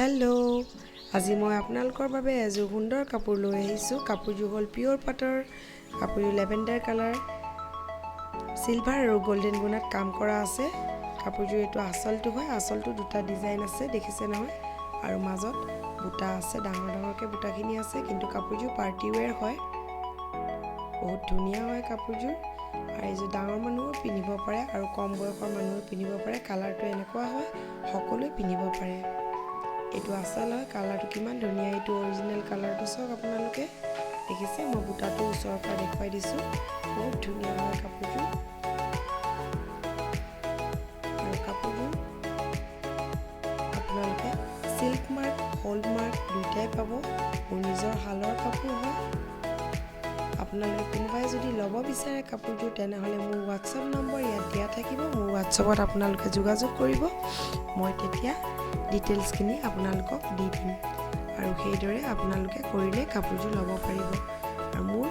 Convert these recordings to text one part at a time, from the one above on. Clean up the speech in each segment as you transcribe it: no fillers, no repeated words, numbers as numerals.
Hello' আজি মই আপোনালোকৰ বাবে এযোৰ সুন্দৰ কাপোৰ লৈ আহিছোঁ। কাপোৰযোৰ হ'ল পিয়ৰ পাটৰ কাপোৰযোৰ লেভেণ্ডাৰ কালাৰ, চিলভাৰ আৰু গোল্ডেন গুণাত কাম কৰা আছে। কাপোৰযোৰ এইটো আঁচলটো হয়, আঁচলটো দুটা ডিজাইন আছে দেখিছে নহয়, আৰু মাজত বুটা আছে, ডাঙৰ ডাঙৰকৈ বুটাখিনি আছে। কিন্তু কাপোৰযোৰ পাৰ্টি ৱেৰ হয়, বহুত ধুনীয়া হয় কাপোৰযোৰ। আৰু এইযোৰ ডাঙৰ মানুহো পিন্ধিব পাৰে আৰু কম বয়সৰ মানুহো পিন্ধিব পাৰে। কালাৰটো এনেকুৱা হয়, সকলোৱে পিন্ধিব পাৰে। এইটো আচল হয়, কালাৰটো কিমান ধুনীয়া, এইটো অৰিজিনেল কালাৰটো চাওক আপোনালোকে দেখিছে। মই বুটাটো ওচৰৰ পৰা দেখুৱাই দিছোঁ, বহুত ধুনীয়া হয় কাপোৰযোৰ। আৰু কাপোৰযোৰ আপোনালোকে চিল্ক মাৰ্ক, হল্ড মাৰ্ক দুয়োটাই পাব। মোৰ নিজৰ শালৰ কাপোৰ হয়। আপোনালোকে কোনোবাই যদি ল'ব বিচাৰে কাপোৰযোৰ, তেনেহ'লে মোৰ হোৱাটছআপ নম্বৰ ইয়াত দিয়া থাকিব। মোৰ হোৱাটছআপত আপোনালোকে যোগাযোগ কৰিব, মই তেতিয়া ডিটেইলছখিনি আপোনালোকক দি দিম, আৰু সেইদৰে আপোনালোকে কৰিলে কাপোৰযোৰ ল'ব পাৰিব। আৰু মোৰ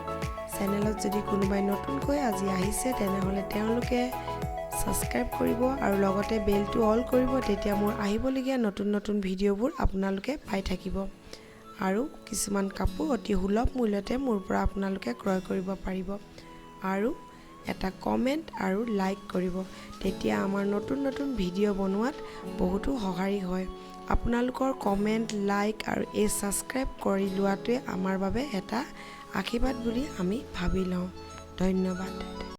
চেনেলত যদি কোনোবাই নতুনকৈ আজি আহিছে, তেনেহ'লে তেওঁলোকে ছাবস্ক্ৰাইব কৰিব আৰু লগতে বেলটো অল কৰিব, তেতিয়া মোৰ আহিবলগীয়া নতুন নতুন ভিডিঅ'বোৰ আপোনালোকে পাই থাকিব। আৰু কিছুমান কাপোৰ অতি সুলভ মূল্যতে মোৰ পৰা আপোনালোকে ক্ৰয় কৰিব পাৰিব। আৰু এটা কমেণ্ট আৰু লাইক কৰিব, তেতিয়া আমাৰ নতুন নতুন ভিডিঅ' বনোৱাত বহুতো সহায় হয়। আপোনালোকৰ কমেণ্ট, লাইক আৰু এই ছাবস্ক্ৰাইব কৰি লোৱাটোৱে আমাৰ বাবে এটা আশীৰ্বাদ বুলি আমি ভাবি লওঁ। ধন্যবাদ।